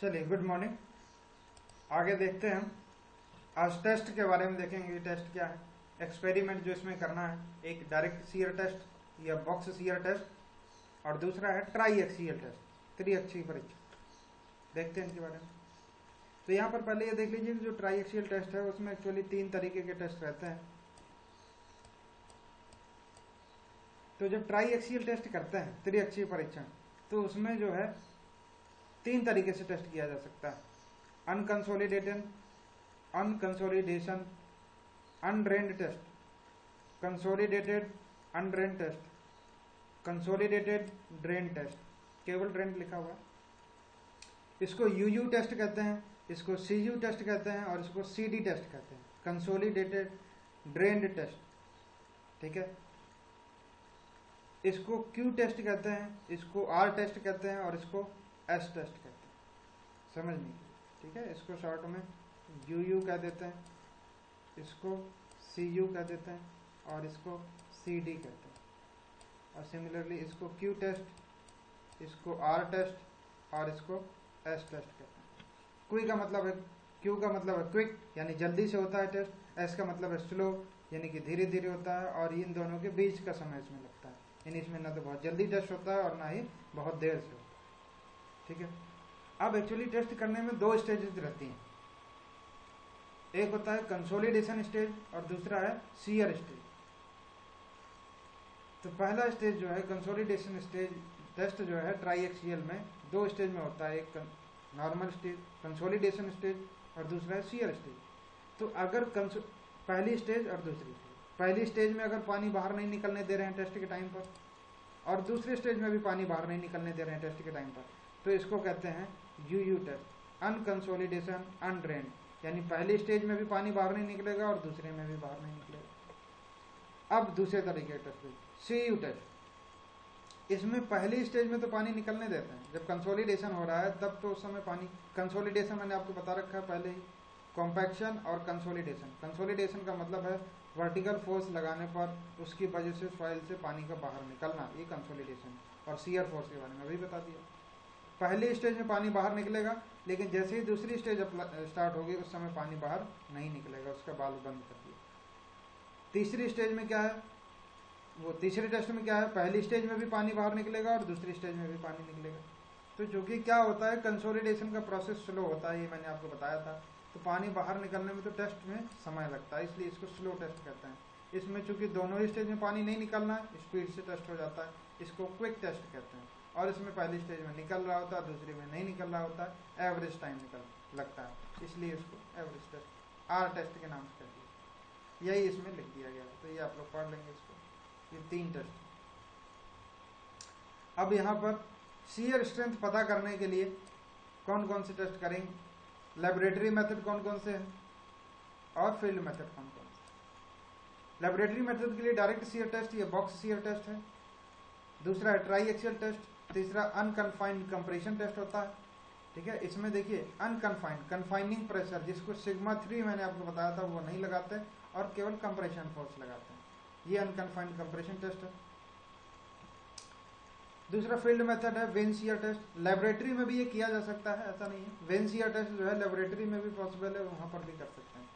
चलिए, good morning. आगे देखते हैं हम। आज टेस्ट के बारे में देखेंगे। टेस्ट क्या है, एक्सपेरिमेंट जो इसमें करना है। एक डायरेक्ट सीयर टेस्ट या बॉक्स सीयर टेस्ट और दूसरा है ट्राई एक्सियल टेस्ट, त्रिअक्षीय परीक्षण। देखते हैं इनके बारे में। तो यहाँ पर पहले ये देख लीजिए, जो ट्राई एक्सियल टेस्ट है उसमें एक्चुअली 3 तरीके के टेस्ट रहते हैं। तो जब ट्राई एक्सियल टेस्ट करते हैं, त्रिअक्षीय परीक्षण, तो उसमें जो है 3 तरीके से टेस्ट किया जा सकता है। Unconsolidation undrained test, consolidated undrained test, consolidated drain test. केवल ड्रेन लिखा हुआ है। इसको यूयू टेस्ट कहते हैं, इसको सीयू टेस्ट कहते हैं और इसको सीडी टेस्ट कहते हैं, कंसोलिडेटेड ड्रेन्ड टेस्ट। ठीक है, इसको क्यू टेस्ट कहते हैं, इसको आर टेस्ट कहते हैं और इसको एस टेस्ट कहते हैं। समझने की, ठीक है। इसको शॉर्ट में यूयू कह देते हैं, इसको सीयू कह देते हैं और इसको सीडी कहते हैं। और सिमिलरली इसको क्यू टेस्ट, इसको आर टेस्ट और इसको एस टेस्ट कहते हैं। क्यू का मतलब है, क्यू का मतलब है क्विक यानी जल्दी से होता है टेस्ट, एस का मतलब है स्लो यानी कि धीरे धीरे होता है, और इन दोनों के बीच का समय इसमें लगता है। यानी इसमें ना तो बहुत जल्दी टेस्ट होता है और ना ही बहुत देर से होता है। ठीक है। अब एक्चुअली टेस्ट करने में 2 स्टेजेस रहती हैं। एक होता है कंसोलिडेशन स्टेज और दूसरा है सीयर स्टेज। तो पहला स्टेज जो है कंसोलिडेशन स्टेज टेस्ट जो है ट्राई एक्सियल में 2 स्टेज में होता है। एक नॉर्मल स्टेज कंसोलिडेशन स्टेज और दूसरा है सीयर स्टेज। तो अगर पहली स्टेज और दूसरी स्टेज, पहली स्टेज में अगर पानी बाहर नहीं निकलने दे रहे हैं टेस्ट के टाइम पर, और दूसरी स्टेज में भी पानी बाहर नहीं निकलने दे रहे हैं टेस्ट के टाइम पर, तो इसको कहते हैं यूयू टेस्ट, अनकंसोलिडेशन अनड्रेन्ड। यानी पहली स्टेज में भी पानी बाहर नहीं निकलेगा और दूसरे में भी बाहर नहीं निकलेगा। अब दूसरे तरीके का टेस्ट सीयू टेस्ट। इसमें पहली स्टेज में तो पानी निकलने देते हैं, जब कंसोलिडेशन हो रहा है तब तो उस समय पानी, कंसोलिडेशन मैंने आपको बता रखा है पहले ही, कॉम्पैक्शन और कंसोलिडेशन। कंसोलिडेशन का मतलब है वर्टिकल फोर्स लगाने पर उसकी वजह से सॉइल से पानी का बाहर निकलना, ये कंसोलिडेशन। और सीयर फोर्स के बारे में अभी बता दिया। पहली स्टेज में पानी बाहर निकलेगा, लेकिन जैसे ही दूसरी स्टेज स्टार्ट होगी उस समय पानी बाहर नहीं निकलेगा, उसका बाल बंद कर दिया। तीसरी स्टेज में क्या है, वो तीसरे टेस्ट में क्या है, पहली स्टेज में भी पानी बाहर निकलेगा और दूसरी स्टेज में भी पानी निकलेगा। तो चूंकि क्या होता है, कंसोलिडेशन का प्रोसेस स्लो होता है, ये मैंने आपको बताया था। तो पानी बाहर निकलने में तो टेस्ट में समय लगता है, इसलिए इसको स्लो टेस्ट कहते हैं। इसमें चूंकि दोनों ही स्टेज में पानी नहीं निकलना है, स्पीड से टेस्ट हो जाता है, इसको क्विक टेस्ट कहते हैं। और इसमें पहली स्टेज में निकल रहा होता है, दूसरी में नहीं निकल रहा होता है, एवरेज टाइम लगता है, इसलिए इसको एवरेज टेस्ट, आर टेस्ट के नाम से कहते हैं। यही इसमें लिख दिया गया है, तो ये आप लोग पढ़ लेंगे इसको। ये 3 टेस्ट। अब यहाँ पर शियर स्ट्रेंथ पता करने के लिए कौन कौन से टेस्ट करेंगे, लेबोरेटरी मेथड कौन कौन से हैं और फील्ड मेथड कौन कौन से। लेबोरेटरी मेथड के लिए डायरेक्ट शियर टेस्ट या बॉक्स शियर टेस्ट है, दूसरा है ट्राई एक्सियल टेस्ट, तीसरा अनकन्फाइंड कंप्रेशन टेस्ट होता है। ठीक है, इसमें देखिए अनकन्फाइंड, कन्फाइनिंग प्रेशर जिसको सिग्मा 3 मैंने आपको बताया था, वो नहीं लगाते और केवल कंप्रेशन फोर्स लगाते हैं, ये अनकन्फाइंड कंप्रेशन टेस्ट है। दूसरा फील्ड मेथड है वेन शियर टेस्ट। लेबोरेटरी में भी ये किया जा सकता है, ऐसा नहीं है। वेन शियर टेस्ट जो है लेबोरेटरी में भी पॉसिबल है, वहां पर भी कर सकते हैं।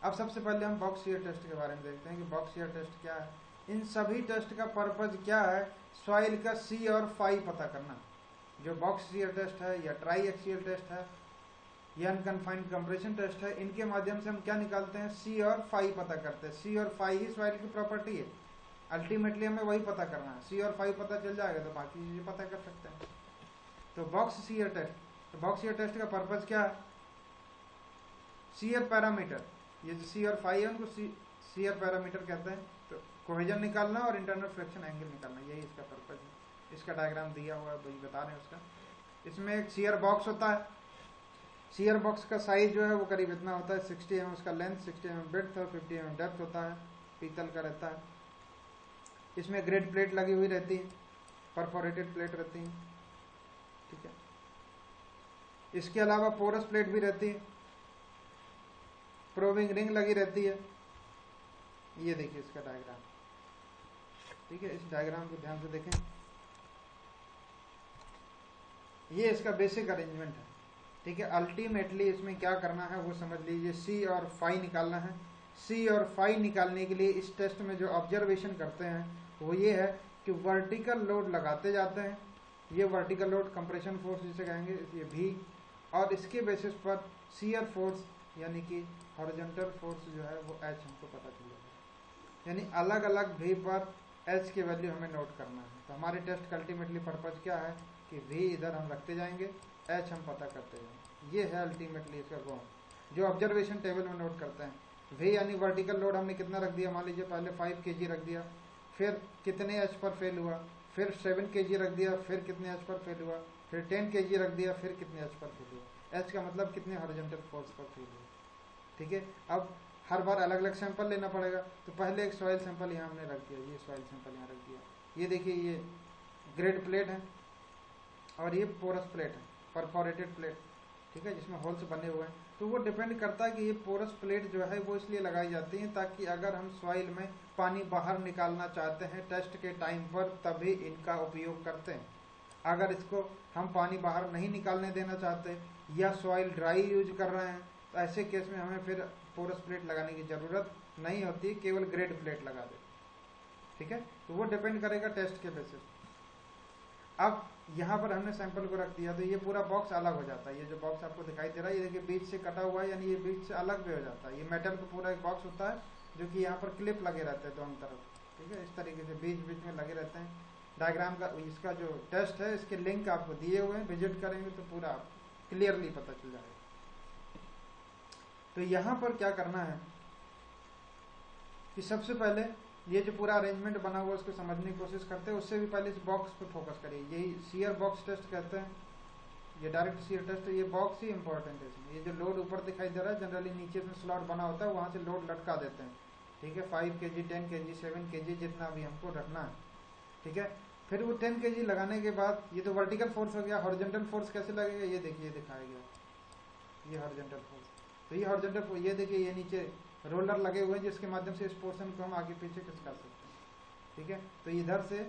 अब सबसे पहले हम बॉक्स शियर टेस्ट के बारे में देखते हैं कि बॉक्स शियर टेस्ट क्या है। इन सभी टेस्ट का पर्पज क्या है, सॉइल का सी और फाई पता करना। जो बॉक्स शियर टेस्ट है या ट्राई एक्सियल टेस्ट है या अनकन्फाइंड कंप्रेशन टेस्ट है, इनके माध्यम से हम क्या निकालते हैं, सी और फाई पता करते हैं। सी और फाई ही सॉइल की प्रॉपर्टी है, अल्टीमेटली हमें वही पता करना है। सी और फाई पता चल जाएगा तो बाकी चीजें पता कर सकते हैं। तो बॉक्स शियर टेस्ट, तो बॉक्स शियर टेस्ट का पर्पज क्या है, शियर पैरामीटर, ये जो सी और फाई है उनको शियर पैरामीटर कहते हैं। तो कोहेजन निकालना और इंटरनल फ्रिक्शन एंगल निकालना, यही इसका पर्पज है। इसका डायग्राम दिया हुआ है, वही बता रहे हैं उसका। इसमें एक शियर बॉक्स होता है। शियर बॉक्स का साइज जो है वो करीब इतना होता है, 60 mm उसका लेंथ, 60 mm ब्रेड्थ और 50 mm डेप्थ होता है, पीतल का रहता है। इसमें ग्रेड प्लेट लगी हुई रहती है, परफोरेटेड प्लेट रहती है। ठीक है, इसके अलावा पोरस प्लेट भी रहती है, प्रोबिंग रिंग लगी रहती है। ये देखिए इसका डायग्राम। ठीक है, इस डायग्राम को ध्यान से देखें, ये इसका बेसिक अरेंजमेंट है। ठीक है। अल्टीमेटली इसमें क्या करना है वो समझ लीजिए, सी और फाई निकालना है। सी और फाई निकालने के लिए इस टेस्ट में जो ऑब्जर्वेशन करते हैं वो ये है कि वर्टिकल लोड लगाते जाते हैं, ये वर्टिकल लोड कंप्रेशन फोर्स जिसे कहेंगे, ये भी, और इसके बेसिस पर शियर फोर्स यानी कि हॉरिजॉन्टल फोर्स जो है वो एच हमको पता चल जाएगा। यानी अलग अलग भी पर एच की वैल्यू हमें नोट करना है। तो हमारे टेस्ट का अल्टीमेटली पर्पज क्या है कि भी इधर हम रखते जाएंगे, एच हम पता करते जाएंगे। ये है अल्टीमेटली इसका गोल जो ऑब्जर्वेशन टेबल में नोट करते हैं। भी यानी वर्टिकल लोड हमने कितना रख दिया, मान लीजिए पहले 5 kg रख दिया, फिर कितने एच पर फेल हुआ, फिर 7 kg रख दिया, फिर कितने एच पर फेल हुआ, फिर 10 kg रख दिया, फिर कितने एच पर फेल हुआ। एच का मतलब कितने हॉरिजॉन्टल फोर्स पर फेल हुआ। ठीक है। अब हर बार अलग अलग सैंपल लेना पड़ेगा। तो पहले एक सॉइल सैंपल यहाँ हमने रख दिया, ये सॉइल सैंपल यहाँ रख दिया। ये देखिए ये ग्रेड प्लेट है और ये पोरस प्लेट है, परफोरेटेड प्लेट, ठीक है, जिसमें होल्स बने हुए हैं। तो वो डिपेंड करता है कि ये पोरस प्लेट जो है वो इसलिए लगाई जाती है ताकि अगर हम सॉइल में पानी बाहर निकालना चाहते हैं टेस्ट के टाइम पर तभी इनका उपयोग करते हैं। अगर इसको हम पानी बाहर नहीं निकालने देना चाहते या सॉइल ड्राई यूज कर रहे हैं तो ऐसे केस में हमें फिर पोरस प्लेट लगाने की जरूरत नहीं होती, केवल ग्रेड प्लेट लगा दे। ठीक है। तो वो डिपेंड करेगा टेस्ट के बेसिस। अब यहाँ पर हमने सैंपल को रख दिया तो ये पूरा बॉक्स अलग हो जाता है। ये जो बॉक्स आपको दिखाई दे रहा है ये देखिए बीच से कटा हुआ है, यानी ये बीच से अलग भी हो जाता है। ये मेटल का पूरा एक बॉक्स होता है जो कि यहाँ पर क्लिप लगे रहते हैं दोनों तरफ। ठीक है, इस तरीके से बीच बीच में लगे रहते हैं। डायग्राम का इसका जो टेस्ट है इसके लिंक आपको दिए हुए हैं, विजिट करेंगे तो पूरा क्लियरली पता चल जाएगा। तो यहाँ पर क्या करना है कि सबसे पहले ये जो पूरा अरेंजमेंट बना हुआ है उसको समझने की कोशिश करते हैं। उससे भी पहले इस बॉक्स पे फोकस करिए। यही शियर बॉक्स टेस्ट कहते हैं, ये डायरेक्ट शियर टेस्ट है। ये बॉक्स ही इंपॉर्टेंट है इसमें। ये जो लोड ऊपर दिखाई दे रहा है जनरली नीचे में स्लॉट बना होता है, वहां से लोड लटका देते हैं। ठीक है, 5 kg 10 kg 7 kg जितना भी हमको रखना है। ठीक है, फिर वो 10 kg लगाने के बाद ये तो वर्टिकल फोर्स हो गया। हॉरिजॉन्टल फोर्स कैसे लगेगा ये देखिए, दिखाया गया, ये हॉरिजॉन्टल फोर्स। तो ये हॉरिजॉन्टल, ये देखिए ये नीचे रोलर लगे हुए हैं जिसके माध्यम से इस पोर्शन को हम आगे पीछे खिसका सकते हैं। ठीक है, तो इधर से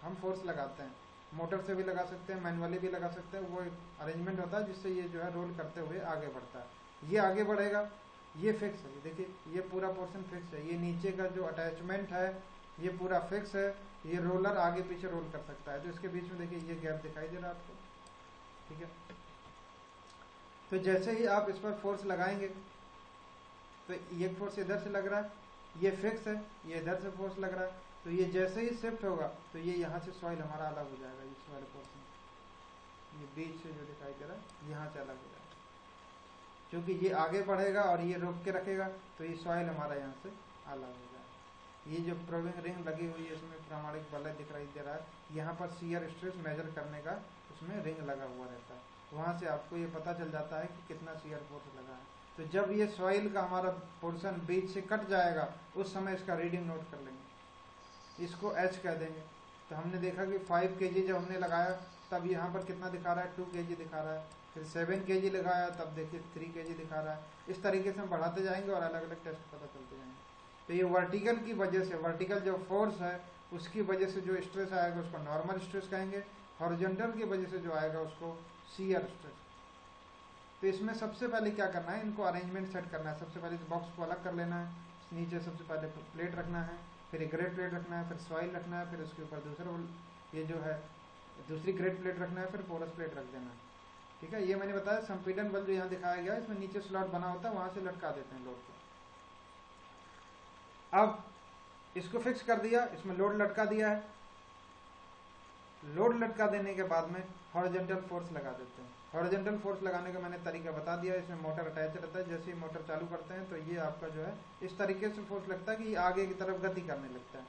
हम फोर्स लगाते हैं, मोटर से भी लगा सकते हैं, मैनुअली भी लगा सकते हैं। वो एक अरेंजमेंट होता है जिससे ये जो है रोल करते हुए आगे बढ़ता है। ये आगे बढ़ेगा, ये फिक्स है, देखिए ये पूरा पोर्शन फिक्स है। ये नीचे का जो अटैचमेंट है ये पूरा फिक्स है। ये रोलर आगे पीछे रोल कर सकता है। तो इसके बीच में देखिए ये गैप दिखाई दे रहा है आपको। ठीक है, तो जैसे ही आप इस पर फोर्स लगाएंगे तो ये फोर्स इधर से लग रहा है, ये फिक्स है, ये इधर से फोर्स लग रहा है। तो ये जैसे ही शिफ्ट होगा तो ये यहाँ से सॉइल हमारा अलग हो जाएगा। ये वाले पोर्शन, ये बीच से जो दिखाई दे रहा है यहाँ से अलग हो जाएगा। क्योंकि ये आगे बढ़ेगा और ये रोक के रखेगा तो ये सॉइल हमारा यहाँ से अलग हो जाएगा। ये जो प्रोविंग रिंग लगी हुई है इसमें प्रामाणिक बल दिखाई दे रहा है। यहाँ पर शियर स्ट्रेस मेजर करने का उसमें रिंग लगा हुआ रहता है। वहाँ से आपको ये पता चल जाता है कि कितना शियर फोर्स लगा है। तो जब ये सॉइल का हमारा पोर्शन बीच से कट जाएगा उस समय इसका रीडिंग नोट कर लेंगे, इसको एच कह देंगे। तो हमने देखा कि 5 kg जब हमने लगाया तब यहाँ पर कितना दिखा रहा है, 2 kg दिखा रहा है। फिर 7 kg लगाया तब देखिए 3 kg दिखा रहा है। इस तरीके से हम बढ़ाते जाएंगे और अलग अलग टेस्ट पता चलते जाएंगे। तो ये वर्टिकल की वजह से, वर्टिकल जो फोर्स है उसकी वजह से जो स्ट्रेस आएगा उसको नॉर्मल स्ट्रेस कहेंगे। हॉरिजॉन्टल की वजह से जो आएगा उसको शियर स्ट्रेस। तो इसमें सबसे पहले क्या करना है, इनको अरेंजमेंट सेट करना है। सबसे पहले इस बॉक्स को अलग कर लेना है। नीचे सबसे पहले प्लेट रखना है, फिर एक ग्रेड प्लेट रखना है, फिर सॉइल रखना है, फिर उसके ऊपर दूसरा ये जो है दूसरी ग्रेड प्लेट रखना है, फिर पोरस प्लेट रख देना है। ठीक है, ये मैंने बताया संपीड़न बल जो यहाँ दिखाया गया है इसमें नीचे स्लॉट बना होता है, वहां से लटका देते हैं लोड को। अब इसको फिक्स कर दिया, इसमें लोड लटका दिया है। लोड लटका देने के बाद में हॉरिजॉन्टल फोर्स लगा देते हैं। हॉरिजॉन्टल फोर्स लगाने का मैंने तरीका बता दिया। इसमें मोटर अटैच रहता है। जैसे ही मोटर चालू करते हैं तो ये आपका जो है इस तरीके से फोर्स लगता है कि ये आगे की तरफ गति करने लगता है।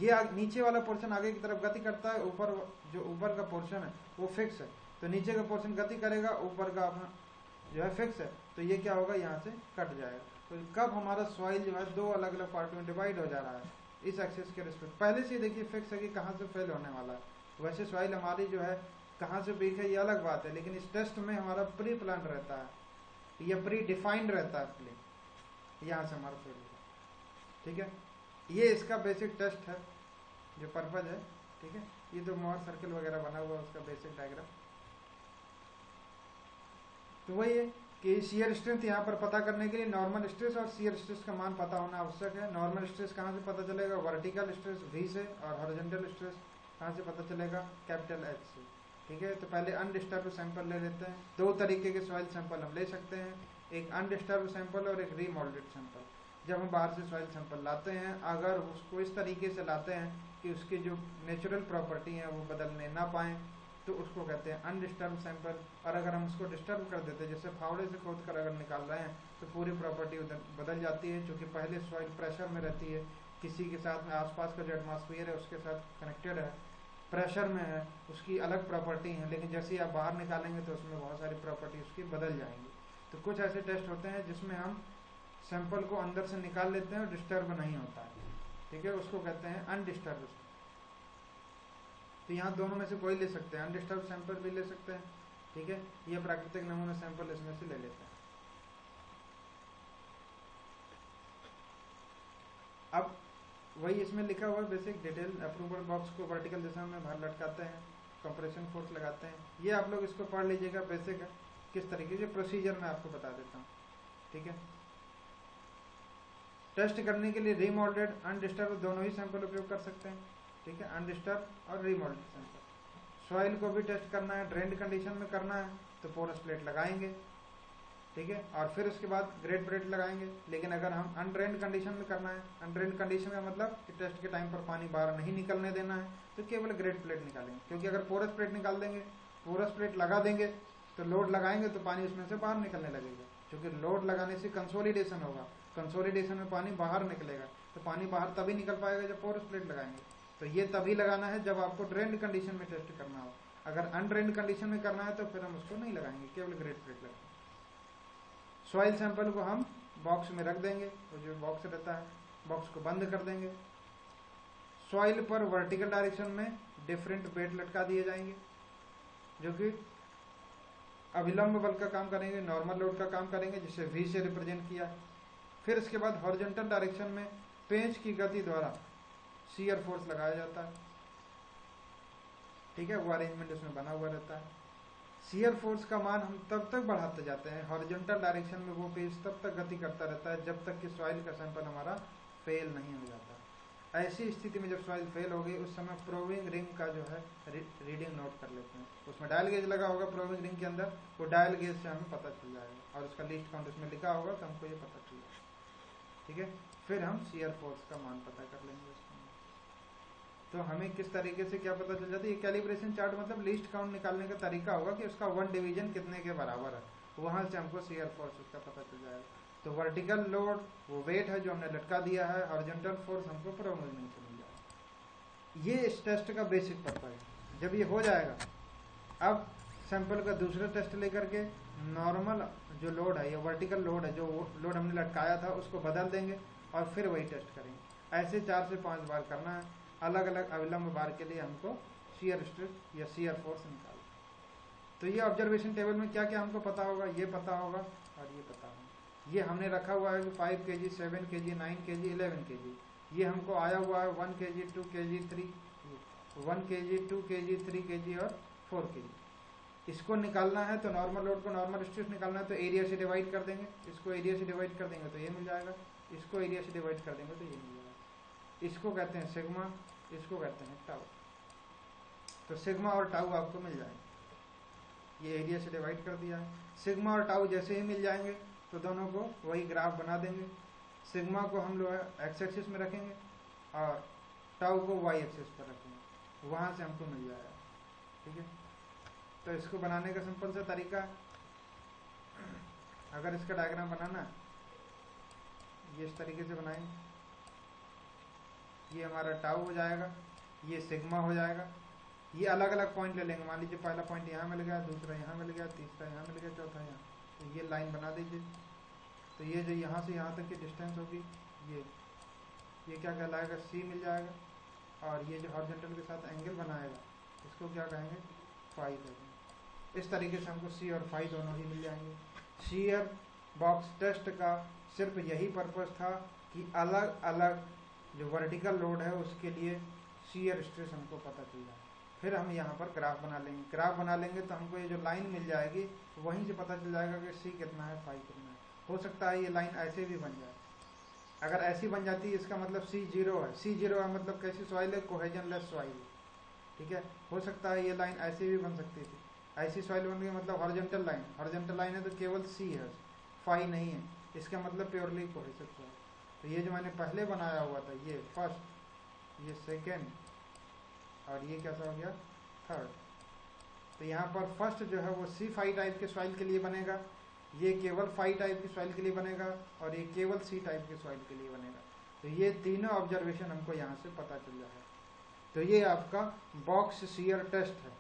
ये नीचे वाला पोर्शन आगे की तरफ गति करता है, ऊपर जो ऊपर का पोर्शन है वो फिक्स है। तो नीचे का पोर्शन गति करेगा, ऊपर का अपना जो है फिक्स है। तो ये क्या होगा, यहाँ से कट जाएगा। तो कब हमारा सॉइल जो है दो अलग अलग पार्ट में डिवाइड हो जा रहा है इस एक्सिस के रिस्पेक्ट। पहले से देखिए फिक्स है कि कहाँ से फेल होने वाला है। वैसे सॉइल हमारी जो है कहाँ से वीक है ये अलग बात है, लेकिन इस टेस्ट में हमारा प्री प्लान रहता है, ये प्री डिफाइंड रहता है प्ले, यहाँ से हमारा फेल होगा। ठीक है, ये इसका बेसिक टेस्ट है जो पर्पज है। ठीक है, ये तो मोहर सर्कल वगैरह बना हुआ है उसका बेसिक डायग्राम। तो वही है कि शियर स्ट्रेंथ यहाँ पर पता करने के लिए नॉर्मल स्ट्रेस और शियर स्ट्रेस का मान पता होना आवश्यक है। नॉर्मल स्ट्रेस कहाँ से पता चलेगा? वर्टिकल स्ट्रेस V से, और हॉरिजॉन्टल स्ट्रेस कहाँ से पता चलेगा? कैपिटल H से। ठीक है, तो पहले अनडिस्टर्ब सैंपल ले लेते हैं। दो तरीके के सॉइल सैंपल हम ले सकते हैं, एक अनडिस्टर्ब सैंपल और एक रीमोल्डेड सैंपल। जब हम बाहर से सॉइल सैंपल लाते हैं, अगर उसको इस तरीके से लाते हैं कि उसकी जो नेचुरल प्रॉपर्टी है वो बदलने ना पाएँ, तो उसको कहते हैं अनडिस्टर्ब सैंपल। और अगर हम उसको डिस्टर्ब कर देते हैं, जैसे फावड़े से खोद कर अगर निकाल रहे हैं, तो पूरी प्रॉपर्टी बदल जाती है, क्योंकि पहले सॉइल प्रेशर में रहती है, किसी के साथ में आसपास का जो एटमॉस्फेयर है उसके साथ कनेक्टेड है, प्रेशर में है, उसकी अलग प्रॉपर्टी है। लेकिन जैसे ही आप बाहर निकालेंगे तो उसमें बहुत सारी प्रॉपर्टी उसकी बदल जाएंगी। तो कुछ ऐसे टेस्ट होते हैं जिसमें हम सैंपल को अंदर से निकाल लेते हैं और डिस्टर्ब नहीं होता है। ठीक है, उसको कहते हैं अनडिस्टर्ब। तो यहाँ दोनों में से कोई ले सकते हैं, अनडिस्टर्ब सैंपल भी ले सकते हैं। ठीक है, ये प्राकृतिक नमूना सैंपल इसमें से ले लेते हैं। अब वही इसमें लिखा हुआ बेसिक डिटेल। अप्रूवल बॉक्स को वर्टिकल दिशा में बाहर लटकाते हैं, कंप्रेशन फोर्स लगाते हैं। ये आप लोग इसको पढ़ लीजिएगा, बेसिक है किस तरीके से प्रोसीजर मैं आपको बता देता हूँ। ठीक है, टेस्ट करने के लिए रीमोल्डेड अनडिस्टर्ब दोनों ही सैंपल उपयोग कर सकते हैं। ठीक है, अनडिस्टर्ब और रीमोल्डेड सैंपल। सॉइल को भी टेस्ट करना है, ड्रेन्ड कंडीशन में करना है तो पोरस प्लेट लगाएंगे। ठीक है, और फिर उसके बाद ग्रेड प्लेट लगाएंगे। लेकिन अगर हम अनड्रेन्ड कंडीशन में करना है, अनड्रेन्ड कंडीशन का मतलब कि टेस्ट के टाइम पर पानी बाहर नहीं निकलने देना है, तो केवल ग्रेड प्लेट निकालेंगे। क्योंकि अगर पोरस प्लेट निकाल देंगे, पोरस प्लेट लगा देंगे, तो लोड लगाएंगे तो पानी उसमें से बाहर निकलने लगेगा। क्योंकि लोड लगाने से कंसोलिडेशन होगा, कंसोलिडेशन में पानी बाहर निकलेगा, तो पानी बाहर तभी निकल पाएगा जब पोरस प्लेट लगाएंगे। तो ये तभी लगाना है जब आपको ड्रेन्ड कंडीशन में टेस्ट करना हो। अगर अनड्रेन्ड कंडीशन में करना है तो फिर हम उसको नहीं लगाएंगे, केवल ग्रेड प्लेट लगाएंगे। सॉइल सैंपल को हम बॉक्स में रख देंगे, तो जो बॉक्स रहता है बॉक्स को बंद कर देंगे। सॉइल पर वर्टिकल डायरेक्शन में डिफरेंट वेट लटका दिए जाएंगे, जो कि अभिलंब बल का काम करेंगे, नॉर्मल लोड का काम करेंगे, जिसे V से रिप्रेजेंट किया। फिर इसके बाद हॉरिजॉन्टल डायरेक्शन में पेंच की गति द्वारा शियर फोर्स लगाया जाता है। ठीक है, वो अरेंजमेंट उसमें बना हुआ रहता है। शियर फोर्स का मान हम तब तक बढ़ाते जाते हैं, हॉरिजॉन्टल डायरेक्शन में वो पेंच तब तक गति करता रहता है जब तक कि सॉइल का सैंपल हमारा फेल नहीं हो जाता। ऐसी स्थिति में जब सॉइल फेल हो गई, उस समय प्रोबिंग रिंग का जो है रीडिंग नोट कर लेते हैं। उसमें डायल गेज लगा होगा प्रोबिंग रिंग के अंदर, वो डायल गेज से हमें पता चल जाएगा, और उसका लीस्ट काउंट उसमें लिखा होगा तो हमको ये पता चल जाएगा। ठीक है, फिर हम शियर फोर्स का मान पता कर लेंगे उसमें। तो हमें किस तरीके से क्या पता चल जाता है? ये कैलिब्रेशन चार्ट मतलब लीस्ट काउंट निकालने का तरीका होगा कि उसका 1 डिवीजन कितने के बराबर है, वहां से हमको शियर फोर्स उसका पता चल जाएगा। तो वर्टिकल लोड वो वेट है जो हमने लटका दिया है, हॉरिजॉन्टल फोर्स हमको प्रोमिनेंट से मिल जाएगा। ये इस टेस्ट का बेसिक पर्पज है। जब ये हो जाएगा, अब सैंपल का दूसरा टेस्ट लेकर के नॉर्मल जो लोड है या वर्टिकल लोड है, जो लोड हमने लटकाया था उसको बदल देंगे और फिर वही टेस्ट करेंगे। ऐसे 4 से 5 बार करना है। अलग अलग अविलंब बार के लिए हमको शियर स्ट्रेस या शियर फोर्स निकालना। तो ये ऑब्जर्वेशन टेबल में क्या क्या हमको पता होगा, ये पता होगा और ये पता होगा। ये हमने रखा हुआ है कि 5 kg, 7 kg, 9 kg, 11 kg। ये हमको आया हुआ है 1 kg, 2 kg, 1 kg, 2 kg, 3 kg और 4 kg। इसको निकालना है तो नॉर्मल लोड को नॉर्मल स्ट्रेस निकालना है तो एरिया से डिवाइड कर देंगे। इसको एरिया से डिवाइड कर देंगे तो ये मिल जाएगा, इसको एरिया से डिवाइड कर देंगे तो ये मिल जाएगा। इसको कहते हैं सिग्मा, इसको कहते हैं टाउ। तो सिग्मा और टाउ आपको मिल जाएंगे। ये एरिया से डिवाइड कर दिया है। सिग्मा और टाउ जैसे ही मिल जाएंगे तो दोनों को वही ग्राफ बना देंगे। सिग्मा को हम लोग एक्स एक्सिस में रखेंगे और टाउ को वाई एक्सिस पर रखेंगे, वहाँ से हमको मिल जाएगा। ठीक है, तो इसको बनाने का सिंपल सा तरीका, अगर इसका डायग्राम बनाना है ये इस तरीके से बनाएंगे। ये हमारा टाउ हो जाएगा, ये सिग्मा हो जाएगा। ये अलग अलग पॉइंट ले लेंगे। मान लीजिए पहला पॉइंट यहाँ मिल गया, दूसरा यहाँ मिल गया, तीसरा यहाँ मिल गया, चौथा यहाँ। तो ये लाइन बना दीजिए। तो ये जो यहाँ से यहाँ तक की डिस्टेंस होगी, ये क्या कहलाएगा, सी मिल जाएगा। और ये जो हॉरिजॉन्टल के साथ एंगल बनाएगा इसको क्या कहेंगे, फाई कहेंगे। इस तरीके से हमको सी और फाई दोनों ही मिल जाएंगे। शियर बॉक्स टेस्ट का सिर्फ यही पर्पस था कि अलग अलग जो वर्टिकल लोड है उसके लिए शियर स्ट्रेस हमको पता चल जाए। फिर हम यहाँ पर ग्राफ बना लेंगे। ग्राफ बना लेंगे तो हमको ये जो लाइन मिल जाएगी वहीं से पता चल जाएगा कि सी कितना है, फाई कितना है। हो सकता है ये लाइन ऐसे भी बन जाए। अगर ऐसी बन जाती है इसका मतलब सी जीरो है। सी जीरो है मतलब कैसी सॉइल है, कोहेजनलेस सॉइल है। ठीक है, हो सकता है ये लाइन ऐसे भी बन सकती थी। ऐसी सॉइल बन गई मतलब हॉरिजॉन्टल लाइन, हॉरिजॉन्टल लाइन है तो केवल सी है, फाई नहीं है, इसका मतलब प्योरली कोहेसिव सॉइल। तो ये जो मैंने पहले बनाया हुआ था, ये फर्स्ट, ये सेकेंड, और ये कैसा हो गया, थर्ड। तो यहाँ पर फर्स्ट जो है वो सी फाई टाइप के सॉइल के लिए बनेगा, ये केवल फाई टाइप की सॉइल के लिए बनेगा, और ये केवल सी टाइप के सॉइल के लिए बनेगा। तो ये तीनों ऑब्जर्वेशन हमको यहाँ से पता चल जाएगा। तो ये आपका बॉक्स शियर टेस्ट है।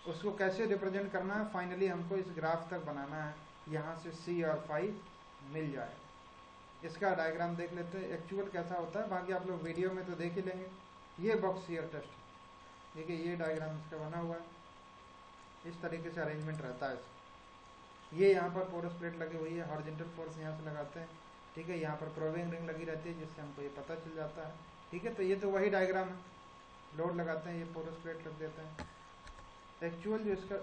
उसको कैसे रिप्रेजेंट करना है, फाइनली हमको इस ग्राफ तक बनाना है, यहाँ से सी और फाई मिल जाए। इसका डायग्राम देख लेते हैं एक्चुअल कैसा होता है, बाकी आप लोग वीडियो में तो देख ही लेंगे। ये बॉक्स शियर टेस्ट है, देखिए ये डायग्राम इसका बना हुआ है, इस तरीके से अरेंजमेंट रहता है इसका। ये यहाँ पर पोरस प्लेट लगी हुई है, हॉरिजॉन्टल फोर्स यहाँ से लगाते हैं, ठीक है। यहाँ पर प्रोबिंग रिंग लगी रहती है जिससे हमको ये पता चल जाता है, ठीक है। तो ये तो वही डायग्राम है, लोड लगाते हैं, ये पोरस प्लेट रख देते हैं। एक्चुअल जो इसका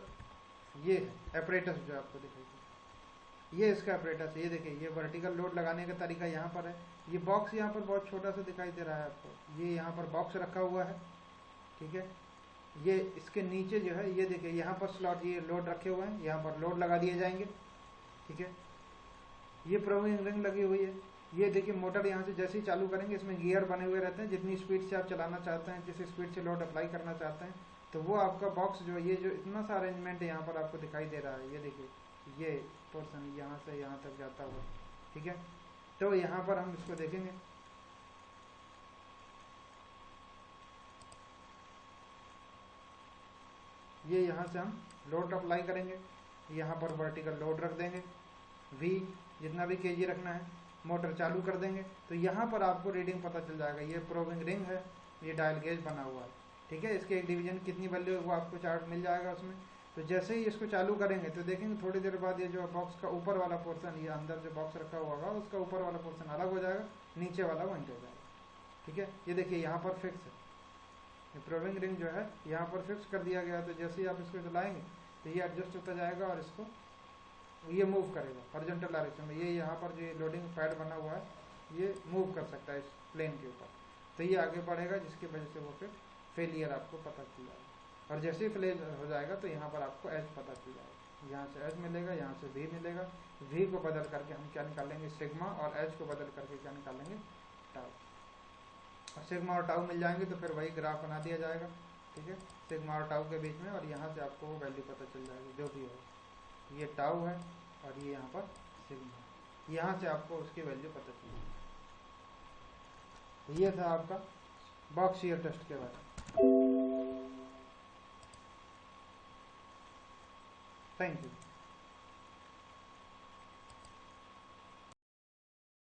ये है एपरेटस जो आपको दिखाई, ये इसका एपरेटस है। ये देखिए ये वर्टिकल लोड लगाने का तरीका यहाँ पर है। ये बॉक्स यहाँ पर बहुत छोटा सा दिखाई दे रहा है आपको, ये यहाँ पर बॉक्स रखा हुआ है, ठीक है। ये इसके नीचे जो है ये देखिए यहाँ पर स्लॉट, ये लोड रखे हुए हैं, यहाँ पर लोड लगा दिए जाएंगे, ठीक है। ये प्रोबिंग रिंग लगी हुई है। ये देखिए मोटर यहाँ से जैसे ही चालू करेंगे इसमें गियर बने हुए रहते हैं, जितनी स्पीड से आप चलाना चाहते हैं, जिस स्पीड से लोड अप्लाई करना चाहते हैं, तो वो आपका बॉक्स जो ये जो इतना सा अरेंजमेंट है यहाँ पर आपको दिखाई दे रहा है। ये देखिए ये पोर्शन यहाँ से यहाँ तक जाता हुआ, ठीक है। तो यहाँ पर हम इसको देखेंगे, ये यहाँ से हम लोड अप्लाई करेंगे, यहाँ पर वर्टिकल लोड रख देंगे, वी जितना भी केजी रखना है, मोटर चालू कर देंगे। तो यहाँ पर आपको रीडिंग पता चल जाएगा। ये प्रोबिंग रिंग है, ये डायल गेज बना हुआ है, ठीक है। इसके एक डिवीजन कितनी वैल्यू है वो आपको चार्ट मिल जाएगा उसमें। तो जैसे ही इसको चालू करेंगे तो देखेंगे थोड़ी देर बाद ये जो बॉक्स का ऊपर वाला पोर्शन, ये अंदर जो बॉक्स रखा हुआ होगा उसका ऊपर वाला पोर्शन अलग हो जाएगा, नीचे वाला वहीं हो जाएगा, ठीक है। ये देखिए यहाँ पर फिक्स है, ये प्रोबिंग रिंग जो है यहाँ पर फिक्स कर दिया गया है। तो जैसे ही आप इसको चलाएंगे तो ये एडजस्ट होता जाएगा और इसको ये मूव करेगा हॉरिजॉन्टल डायरेक्शन में। ये यहाँ पर जो लोडिंग पैड बना हुआ है ये मूव कर सकता है इस प्लेन के ऊपर, तो ये आगे बढ़ेगा, जिसकी वजह से वो फिर फेलियर आपको पता चल जाएगा। और जैसे ही फेल हो जाएगा तो यहाँ पर आपको एच पता चल जाएगा, यहाँ से एच मिलेगा, यहाँ से वी मिलेगा। वी को बदल करके हम क्या निकालेंगे, सिग्मा, और एच को बदल करके क्या निकालेंगे, टाउ। और सिग्मा और टाउ मिल जाएंगे तो फिर वही ग्राफ बना दिया जाएगा, ठीक है, सिग्मा और टाउ के बीच में। और यहाँ से आपको वो वैल्यू पता चल जाएगी जो भी हो, ये टाउ है और ये यहाँ पर सिग्मा, यहाँ से आपको उसकी वैल्यू पता चल जाएगी। ये था आपका बॉक्स शियर टेस्ट के बारे में। Thank you.